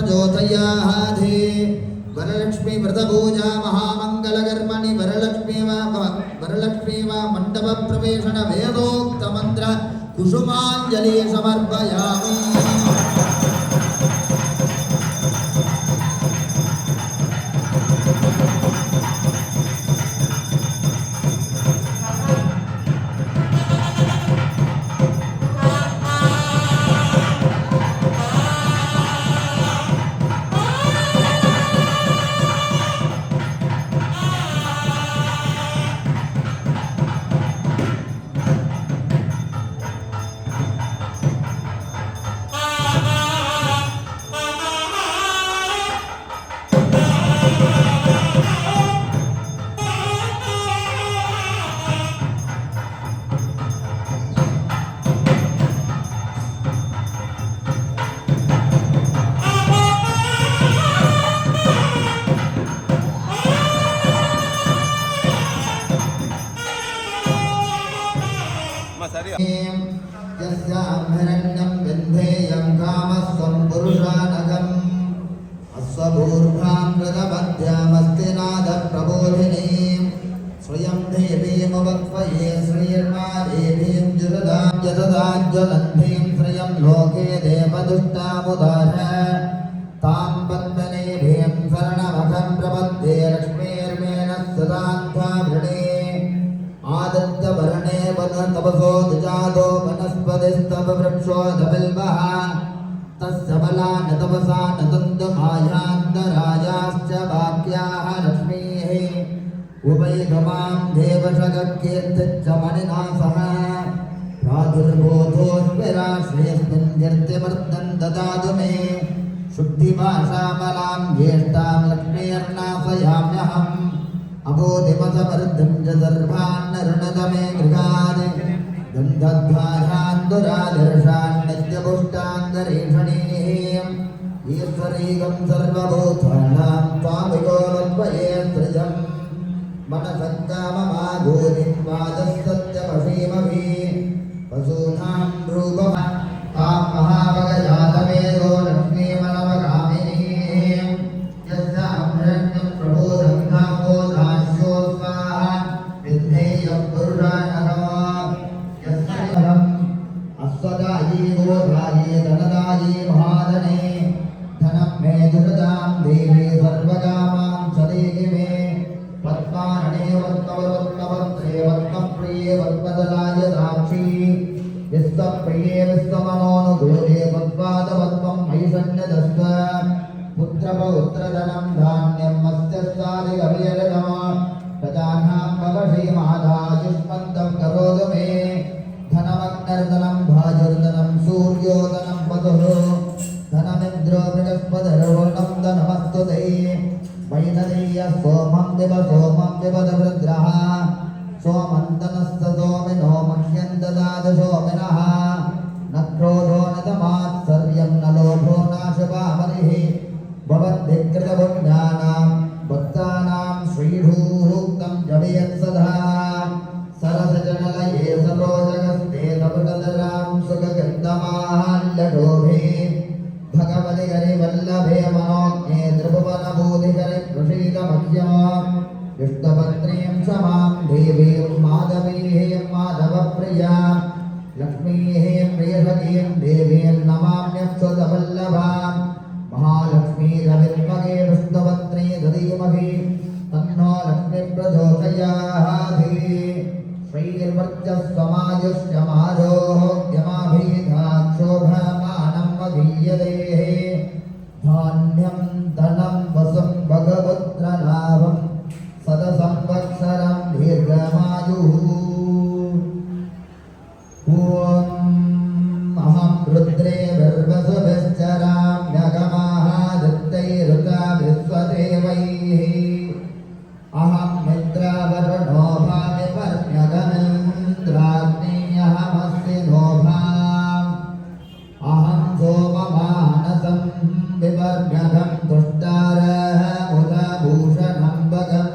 प्रचोदयाधि वरलक्ष्मी व्रतपूजा महामंगलकर्मणि वरलक्ष्मी वा मंडप प्रवेशन वेदोक्त मंत्र कुसुमांजलि समर्पयामि। यस्याभरण्यं विन्धेयं कामस्त्वं पुरुषानघम् अश्वभूर्भां मृगमध्यमस्ति नादप्रबोधिनीं श्रियं देवीमुपक्वये श्रीर्मा देवीं जुरदां यतदाज्वलन्तीं श्रियं लोके देवदुष्टामुदार तां बन्धनेभीं शरणमखं प्रपद्ये लक्ष्मीर्मेण सदान्तावृणे आदत्य वर्णे वन तपसो दिजादो वनस्पतिस्तव वृक्षो दबिल्वः तस्य बलान् तपसा नतन्दमायान्तरायाश्च वाक्याः लक्ष्मीः उपैगमां देवशगकीर्तिश्च मणिना सह प्रादुर्बोधोऽस्मिराश्रयस्मिन् कीर्तिमर्दं ददातु मे शुद्धिभाषामलां ज्येष्ठां लक्ष्मीर्नाशयाम्यहम् अबोधिमसमर्धं च सर्वान्नरुणतमे गृहान् गन्धध्वाजान्दुरादर्शान्नित्यपुष्टान्तरेषणीः ईश्वरीकं सर्वभूतानां त्वामिकोलत्वये सृजम् मनसङ्काममागोनिं वादस्तत्यमसीमभि पशूनां रूपम् तां महाभगजातवेदो लक्ष्मीमनवगामिनीः यस्यां हिरण्यं प्रबोधं धामो दास्यो स्वाहा विद्धेयं पुरुषानघम् यस्यम् अश्वदायी गोधायी धनदायी महाधने धनं मे दुर्दां देवी सर्वकामां सदेहि मे पद्मारणे वत्मवत्मवत्रे वत्मप्रिये वत्मदलाय साक्षी विश्वप्रिये विश्वमनोनुकूले वत्पादवत्वं मयिषण्यदस्व पुत्रपौत्रधनं धान्यं मत्स्यस्तादिकवियरजम् प्रजानां भवषीमादायुष्मन्तं करोतु मे धनमग्नर्धनं भाजुर्धनं सूर्योधनं वधुः धनमिन्द्रो बृहस्पतिर्वरुणं धनमस्तु ते वैनदेय सोमं विपद वृद्रः सोमन्तनस्य सोमिनो मह्यं ददातु सोमिनः न क्रोधो न तमात्सर्यं न लोभो नाशपामरिः भवद्भिकृतपुण्यानां भक्तानां श्रीभूक्तं जपयत्सदा सरसजनलये सरोजगस्ते तपटलरां सुखगन्धमाल्यडोभे भगवति हरिवल्लभे मनोज्ञे त्रिभुवनभूतिकरे प्रसीदमह्यम् विष्णुपत्नीं क्षमां देवीं माधवीं माधवप्रियां लक्ष्मीं प्रियसखीं देवीं नमाम्यच्युतवल्लभां महालक्ष्मीरविद्महे विष्णुपत्नी धीमहि तन्नो लक्ष्मी प्रचोदयात् श्रीर्वर्चस्वमायुष्यमारोग्यमाभिधाक्षोभमानं मदीयते धान्यं धनं वसं भगवत्रलाभं सदसंवत्सरं दीर्घमायुः ॐ अहं रुद्रे गर्भसुभिश्चराम्यगमादित्यैरुता विश्वदेवैः अहं मित्रावरुणो भामि पर्ण्यगमिन्द्राग्नेयहमस्ति नोभाम् अहं सोममानसं विपर्ण्यगं तुष्टारः मुदभूषणं भगम्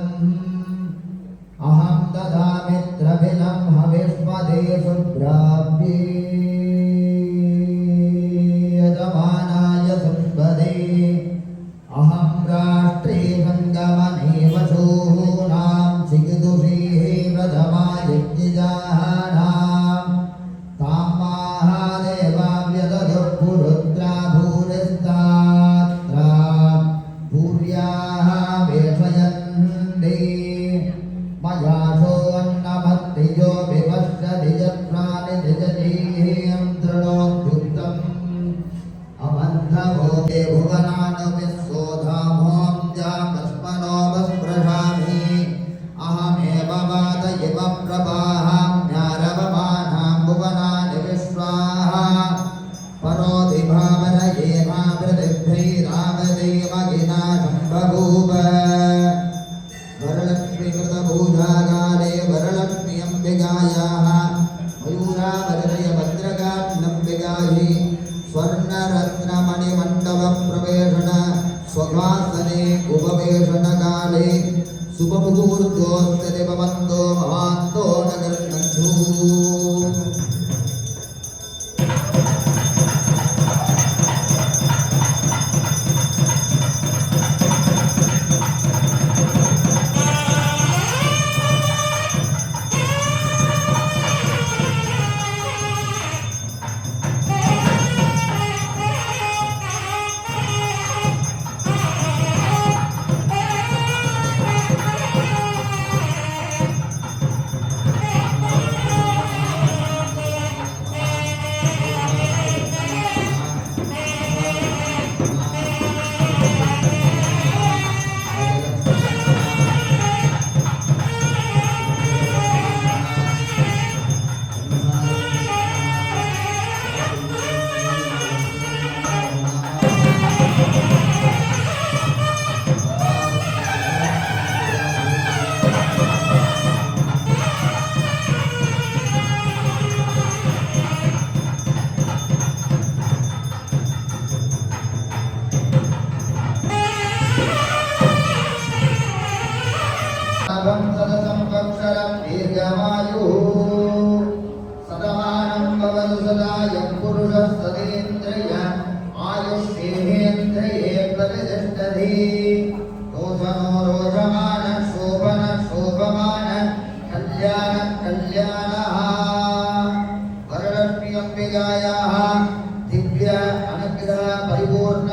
अहं ददामित्रभिलं हविष्मदे शुभ्राभ्ये यजमानाय संपदे శుభముహూర్తోత్తరి భవంతో భవాంతో నగర్నంధు సంవత్సరం దీర్ఘమాయు సదమానం భవతు సదా యం పురుషः సదేంద్రియ ఆయుష్యేంద్రియే ప్రతిష్టతి రోషనో రోషమాన శోభన శోభమాన కళ్యాణ కళ్యాణః వరలక్ష్మి అంబికాయాః దివ్య అనుగ్రహ పరిపూర్ణ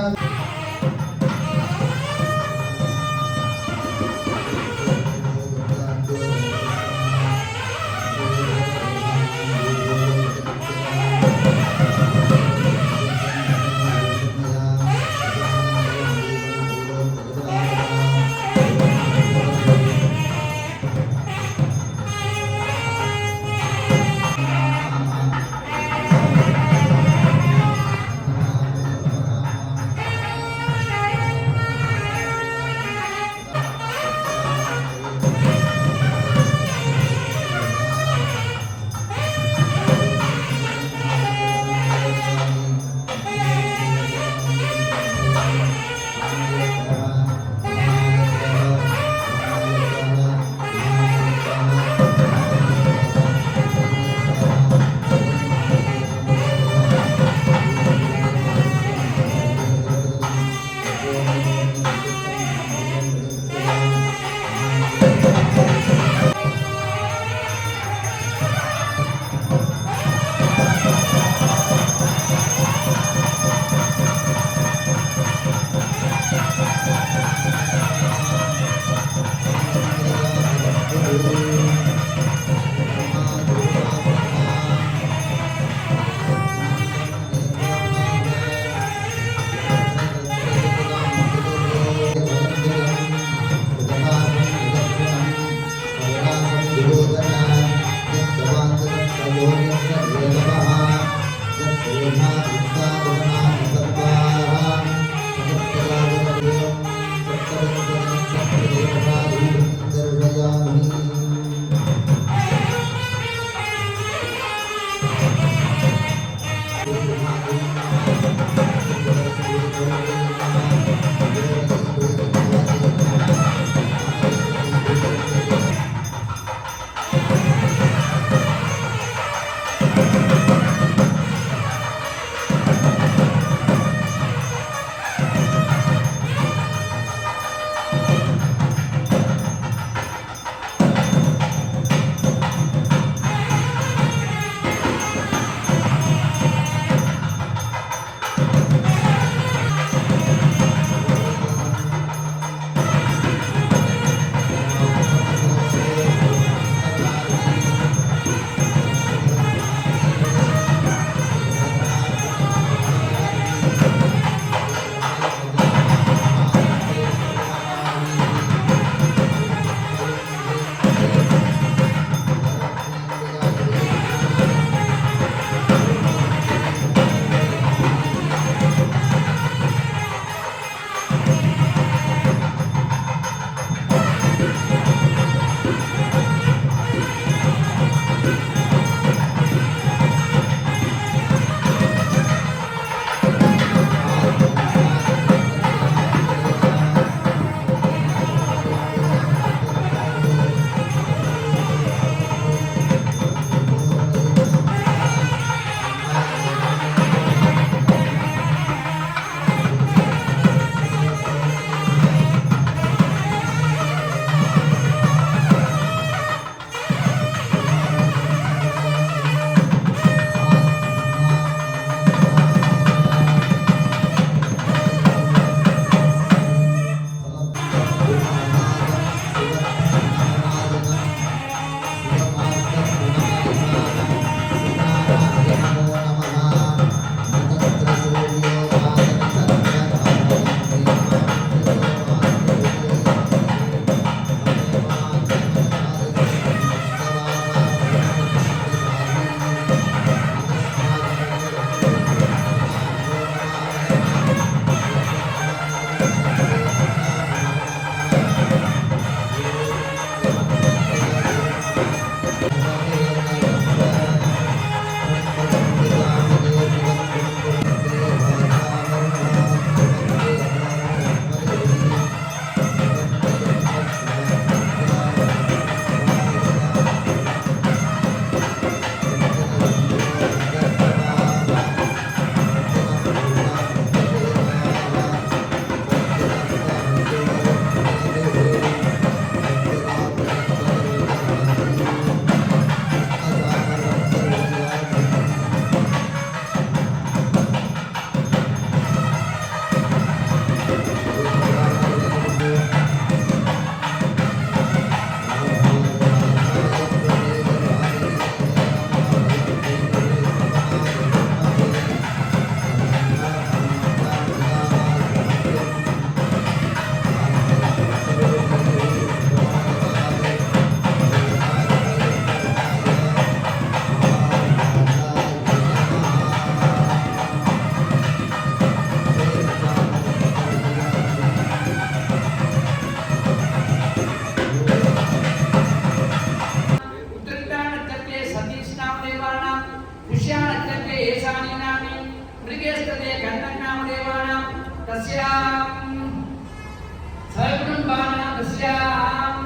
सर्वकुटुम्बानां तस्यां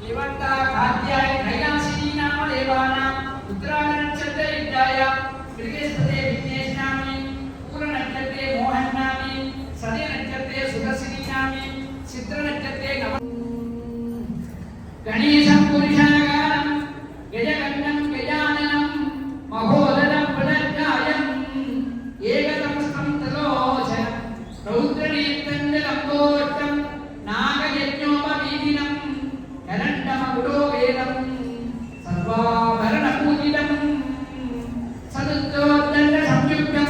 लिवन्ता खाद्याय कैलासिनी नाम देवानां उत्तरायणनक्षत्रे युक्ताय मृगस्पते विघ्नेशनामि पूर्णनक्षत्रे मोहननामि सदयनक्षत्रे सुदर्शिनी नामि चित्रनक्षत्रे गणेशं पुरुषागारं गजकर्णं गजाननं महोदरं पुनर्गायम् एकदमस्तं तलोचनं रौद्रनेत्रं लम्बोष्टं नागयज्ञोपवीदिनं करण्डमगुडो वेदं सर्वाभरणपूजितं सदुत्तोदण्डसंयुक्तं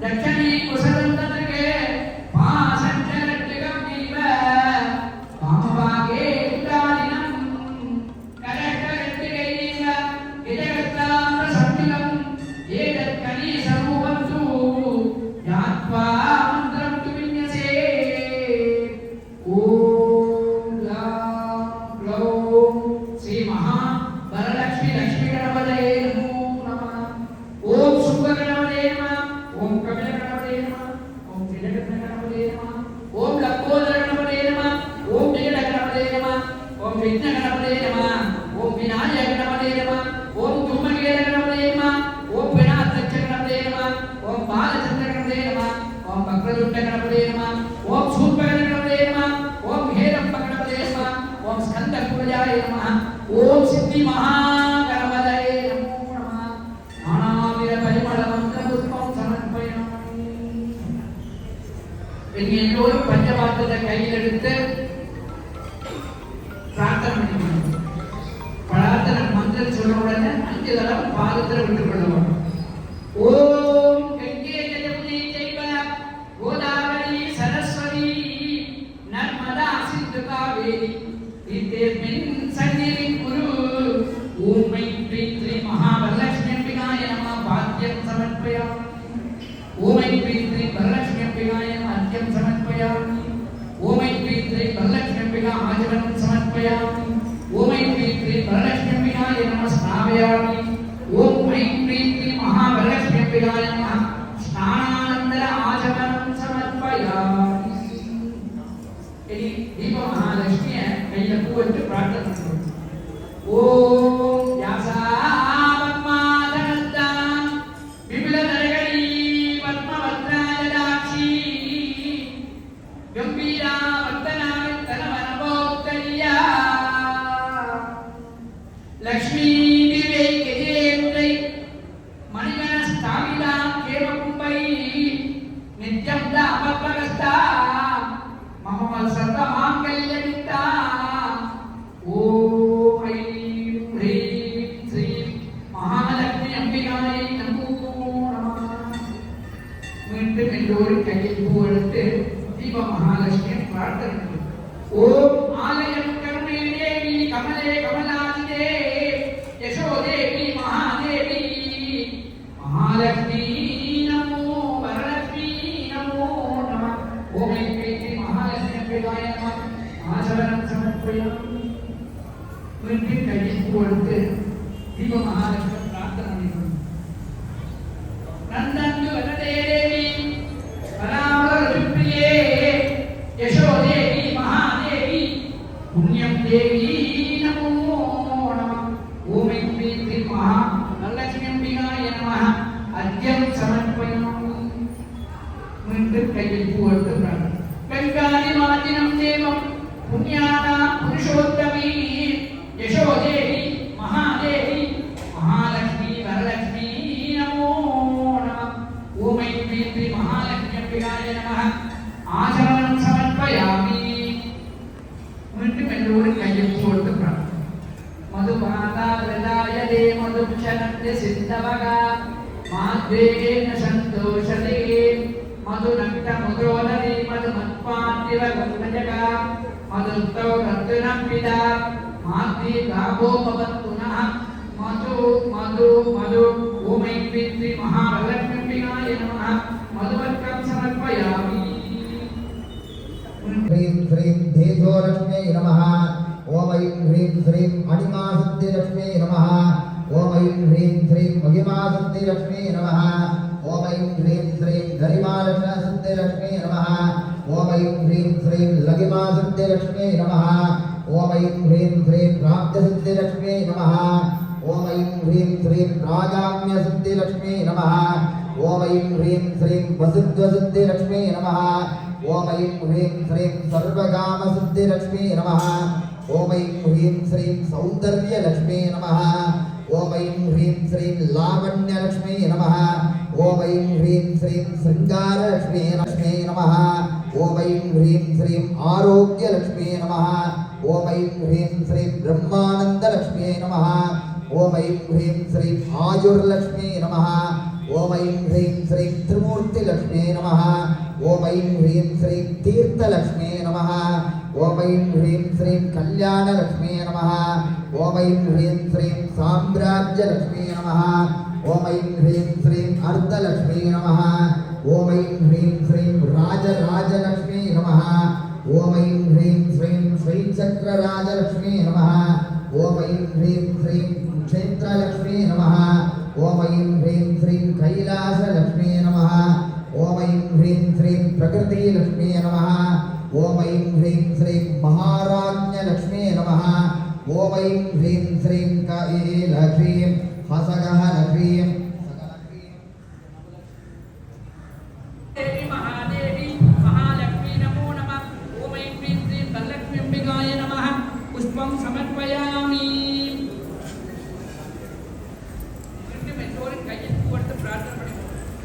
दक्षिणी कुशलं तत्के पासञ्चरट्टिकं वीव वामभागे उदालिनं करट्टगट्टिकैव गिजगत्ताम्रसंयुगं एतत्कनीसरूपन्तु ज्ञात्वा मन्त्रं तु विन्यसे ॐ ग्लां ग्लौं श्रीमहावरलक्ष्मी लक्ष्मीगणपतये नमो नमः ॐ शुभगणपतये नमः ॐ कपिलगणपतये नमः ॐ गिजगत्तगणपतये नमः ॐ लम्बोदरगणपतये नमः ॐ नीलगणपतये नमः ॐ विघ्नगणपतये नमः ॐ विनायकगणपतये नमः ॐ धूमकेतगणपतये नमः ॐ विनाथगणपतये नमः ॐ बालचन्द्रगणपतये नमः ॐ वक्रतुण्डगणपतये नमः ॐ शूर्पकर्णगणपतये नमः ॐ हेरम्बगणपतये नमः ॐ स्कन्दपूजाय नमः ॐ सिद्धिमहागणपतये नमो नमः नानाविधपरिमलमन्त्रपुष्पं समर्पयामि இனி எல்லோரும் பஞ்சபாத்திரத்தை கையில் எடுத்து பிரார்த்தனை பண்ணிக்கணும். பிரார்த்தனை மந்திரம் சொல்ற உடனே 5 தடவை பாதத்தில் விட்டுக் கொள்ளணும். ஓம் கங்கே ஜமுனே சைவ கோதாவரி சரஸ்வதி நர்மதா சிந்து காவேரி தீர்த்தேஸ்மின் சந்நிதிம் குரு ஓம் ஐம் க்ரீம் ஸ்ரீ மகாவரலக்ஷ்மி அம்பிகாய நமः பாத்யம் சமர்ப்பயாமி ஓம் ஐம் க்ரீம் ஸ்ரீ வரலக்ஷ்மி அம்பிகாய நமः அர்க்யம் சமர்ப்பயாமி ஓம் ஐம் க்ரீம் ஸ்ரீ வரலக்ஷ்மி அம்பிகா ஆஜனம் சமர்ப்பயாமி ஓம் ஐம் க்ரீம் ஸ்ரீ வரலக்ஷ்மி அம்பிகாய நமः ஸ்நாபயாமி ஓம் ஐம் க்ரீம் ஸ்ரீ மகாவரலக்ஷ்மி அம்பிகாய நமः ஸ்நானானந்தர ஆஜனம் சமர்ப்பயாமி இனி தீப மகாலட்சுமியை கையில பூ வச்சு பிரார்த்தனை பண்ணுவோம். ஓம் யாசாவத்மாதனத்தாம் விபிலதரகணீ பத்மவத்ராஜதாட்சி கம்பீரா வர்த்தனாவித்தனவனபோக்தரியா லக்ஷ்மீ திவை கஜேந்திரை மணிகணஸ்தாமிதாம் கேமகும்பை நித்யம் தாமத்மகஸ்தா மம சர்வமாங்கல்யமிதா ஓம் ஐம் ஹ்ரீம் ஸ்ரீம் மகாலக்ஷ்மி அம்பிகாயை நமோ நமः மீண்டும் எல்லோரும் கையில் பூ எடுத்து தீப மகாலட்சுமியை பிரார்த்தனை பண்ணுவோம். ஓம் ஆலயம் கருணே தேவி கமலே கமலாதிதே யசோ தேவி மகாதேவி மகாலக்ஷ்மி நமோ வரலக்ஷ்மி நமோ நமः ஓம் ஐம் ஸ்ரீ மகாலக்ஷ்மி அம்பிகாய நமः ஆசனம் சமர்ப்பயாமி மீண்டும் கையில் பூ எடுத்து தீப மகாலட்சுமி பிரார்த்தனை பண்ணிக்கணும். நந்தந்து வரதே தேவி பராவரபிரியே யசோ தேவி மகாதேவி புண்ணியம் தேவி நமோ நமः ஓம் ஐம் க்ரீம் ஸ்ரீ மகாலக்ஷ்மி அம்பிகாய நமः அர்க்யம் சமர்ப்பயாமி மீண்டும் கையில் பூ எடுத்து பிரார்த்தனை. கங்காதிமாதினம் தேவம் புண்ணியானாம் புருஷோத்தமீ யசோ தேவி மகாதேவி மகாலக்ஷ்மி வரலக்ஷ்மி நமோ நமः ஓம் ஐம் க்ரீம் ஸ்ரீ மகாலக்ஷ்மி அம்பிகாய நமः ஆசனம் சமர்ப்பயாமி மீண்டும் எல்லோரும் கையில் போட்டு பிரார்த்தனை. மதுமாதா பிரதாயதே மதுக்ஷணந்தி சிந்தவகா மாத்வேன சந்தோஷதே மதுநக்த முதோதரி மதுமத்பாந்திவ குந்தஜகா மதுத்தௌ ரத்னம் பிதா மாத்ரி காபோபவத்துனः மது மது மது ஓம் ஐம் க்ரீம் ஸ்ரீ மகாவரலக்ஷ்மி அம்பிகாய நமः மதுவர்க்கம் சமர்ப்பயாமி. ह्रीं श्रीं तेजोलक्ष्म्यै नमः ओम ऐं ह्रीं श्रीं मणिमासुद्धिलक्ष्म्यै नमः ओम ऐं ह्रीं श्रीं महिमासुद्धिलक्ष्म्यै नमः ओम ऐं ह्रीं श्रीं गरिमालक्ष्मीलक्ष्म्यै नमः ओम ऐं ह्रीं श्रीं लघिमासिद्धिलक्ष्म्यै नमः ॐ ऐं ह्रीं श्रीं प्राप्तसिद्धिलक्ष्म्यै नमः ॐ ऐं ह्रीं श्रीं राजाम्यसिद्धिलक्ष्म्यै नमः ॐ ऐं ह्रीं श्रीं वसिध्वसिद्धिलक्ष्म्यै नमः ॐ ऐं ह्रीं श्रीं सर्वकामसिद्धिलक्ष्म्यै नमः ॐ ऐं ह्रीं श्रीं सौन्दर्यलक्ष्म्यै नमः ॐ ऐं ह्रीं श्रीं लावण्यलक्ष्म्यै नमः ॐ ऐं ह्रीं श्रीं शृङ्गारलक्ष्म्यै नमः ॐ ऐं ह्रीं श्रीं आरोग्यलक्ष्म्यै नमः ॐ ऐं ह्रीं श्रीं ब्रह्मानन्दलक्ष्म्यै नमः ॐ ऐं ह्रीं श्रीं आयुर्लक्ष्म्यै नमः ॐ ऐं ह्रीं श्रीं त्रिमूर्तिलक्ष्म्यै नमः ॐ ऐं ह्रीं श्रीं तीर्थलक्ष्म्यै नमः ॐ ऐं ह्रीं श्रीं कल्याणलक्ष्म्यै नमः ॐ ऐं ह्रीं श्रीं साम्राज्यलक्ष्म्यै नमः ॐ ऐं ह्रीं श्रीं अर्धलक्ष्म्यै नमः ॐ ऐं ह्रीं श्रीं राजराजलक्ष्म्यै नमः ॐ ऐं ह्रीं श्रीं श्रीचक्रराजलक्ष्म्यै नमः ॐ ऐं ह्रीं श्रीं क्षेत्रलक्ष्म्यै नमः ॐ ऐं ह्रीं श्रीं कैलासलक्ष्म्यै नमः ॐ ऐं ह्रीं श्रीं प्रकृतिलक्ष्म्यै नमः ॐ ऐं ह्रीं श्रीं महाराज्ञलक्ष्म्यै नमः ॐ ऐं ह्रीं श्रीं कैलक्ष्मीं हसगहलक्ष्मीं देवी महादेवी महालक्ष्मी नमो नमः ओम ऐं ह्रीं श्रीं धनलक्ष्मी अंबिकाय नमः पुष्पं समर्पयामि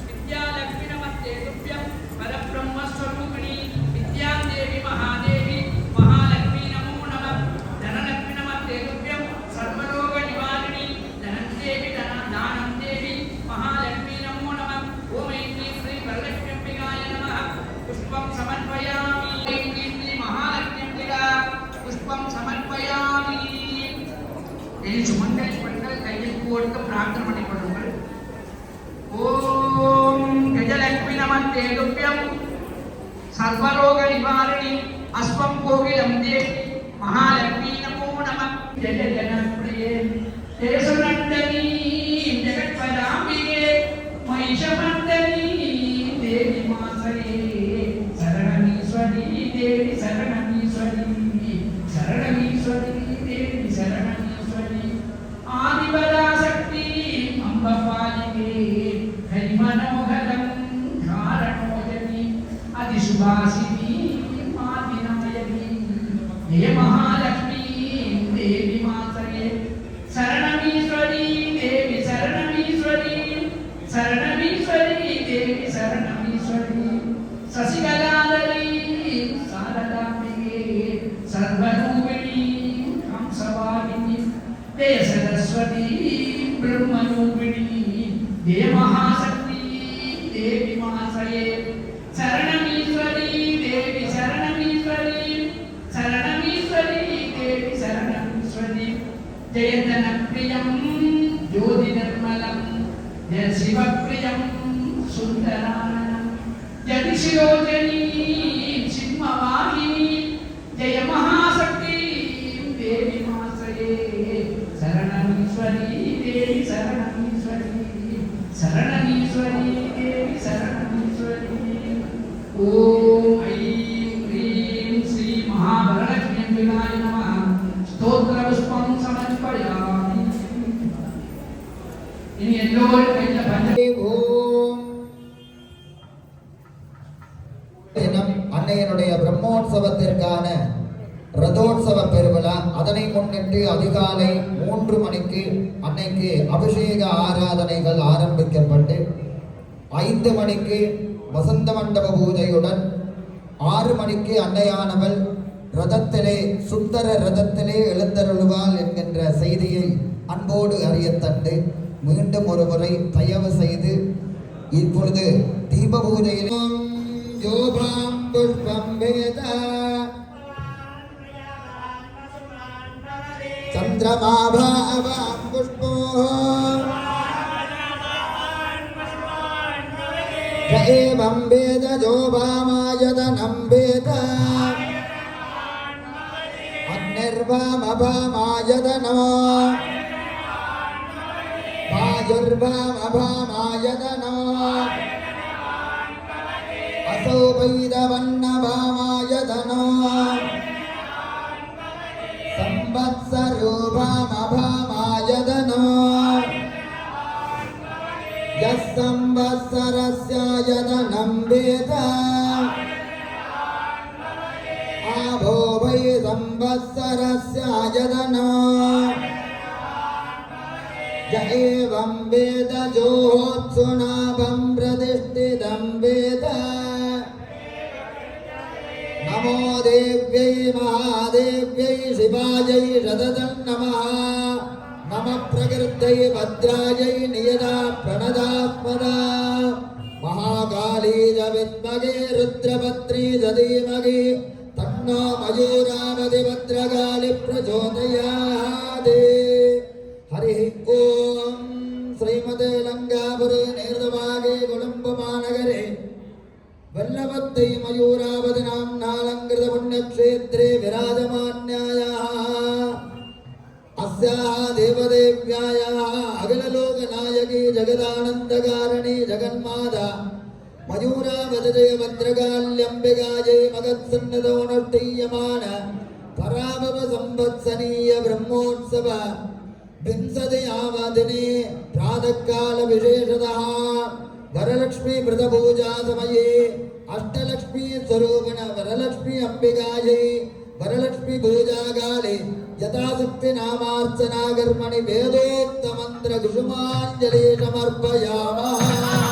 विद्यालक्ष्मी नमस्ते तुभ्यं परब्रह्म स्वरूपिणी विद्यादेवी महादेवी महालक्ष्मी नमो नमः धनलक्ष्मी नमस्ते तुभ्यं सर्वरोग निवारिणी धनदेवी दानं देवी महालक्ष्मी नमो नमः ओम ऐं ह्रीं श्रीं वरलक्ष्मी अंबिकाय नमः पुष्पं समर्पयामि ऐं ह्रीं श्रीं महालक्ष्मी अंबिका पुष्पं समर्पयामि इस मंगल पंडल கையில் போட்டு பிரார்த்தனை பண்ணிக்கொள்ளுங்கள் ஓம் கஜலக்ஷ்மி நமஸ்தே துப்யம் சர்வரோக நிவாரணி அஸ்வம் கோகிலம் தேவி महालक्ष्मी नमो नमः जय जनप्रिये देशनन्दनी जगत्पदाम्बिके महिषमर्दनी देवी मासरे शरणमीश्वरी देवी शरणमीश्वरी शरणमीश्वरी देवी शरणमीश्वरी आदिपराशक्ति अम्बपालिके हरिमनोहरं कारणोजनी अधिशुभासिनी मादिनमयनी हे महालक्ष्मी देवी मातरे शरणमीश्वरी देवी शरणमीश्वरी शरणमीश्वरी देवी शरणमीश्वरी शशिकलाधरी शारदाम्बिके सर्वरूपिणी हंसवाहिनी जय सरस्वती ब्रह्मरूपिणी हे महाशक्ति देवी मातरे शरणमीश्वरी देवी शरणमीश्वरी शरणमीश्वरी देवी शरणमीश्वरी जय धनप्रियं ज्योतिर्मलं जय शिवप्रियं सुन्दराननं जय शिरोजनी सिंहवाहिनी जय महाशक्ति देवी माश्रये शरणमीश्वरी देवी शरणमीश्वरी शरणमीश्वरी देवी शरणमीश्वरी ओम ऐं ह्रीं श्री महावरलक्ष्मी अंबिकाय नमः स्तोत्रपुष्पं समर्पयामि इनि एल्लोरुम कैल भजते ஓம் தினம் அன்னையனுடைய பிரம்மோற்சவத்திற்கான ரதோற்சவ பெருவிழா. அதனை முன்னிட்டு அதிகாலை 3 மணிக்கு அன்னைக்கு அபிஷேக ஆராதனைகள் ஆரம்பிக்கப்பட்டு 5 மணிக்கு வசந்த மண்டப பூஜையுடன் 6 மணிக்கு அன்னையானவள் ரதத்திலே சுந்தர ரதத்திலே எழுந்தருளுவாள் என்கின்ற செய்தியை அன்போடு அறியத்தண்டு மீண்டும் ஒரு முறை தயவு செய்து இப்பொழுது தீப பூஜையிலும் யோபாம் புஷ்பம் வேத சந்திரமாபாவாம் புஷ்போ ஏவம் வேத ஜோபாமாயதனம் வேத அக்னிர்வாமபாமாயதனோ வாயுர்வாமபாமாயதனோ असौ वैरवन्नभामा वेद आभो वै संवत्सरस्यायतनो य एवं वेद जोत्सुनाभं प्रतिष्ठितं वेद नमो देव्यै महादेव्यै शिवायै शततं नमः नमः प्रकृत्यै भद्रायै नियता प्रणदात्मदा महाकाली च विद्महे रुद्रभद्री च धीमहि तन्नो मयूरावति भद्रकाली प्रचोदयात् हरिः ओम श्रीमते लंकापुरे निर्दभागे कोलंबमानगरे वल्लभत्तै मयूरावति नाम्नालंकृत पुण्यक्षेत्रे विराजमान्यायाः अस्याः देवदेव्यायाः अखिललोकनायकी जगदानन्दकारिणी जगन्माता मयूरावति भद्रकाल्यम्बिकायै मगत्सन्निधौ अनुष्ठीयमान पराभव संवत्सरीय ब्रह्मोत्सव विंशतियावदिने प्रातःकाल विशेषतः वरलक्ष्मी व्रतपूजा समये अष्टलक्ष्मी स्वरूपिण वरलक्ष्मी अंबिकायै वरलक्ष्मी पूजा काले यथाशक्ति नामार्चना कर्मणि वेदोक्त मंत्र कुसुमांजलि समर्पयामः।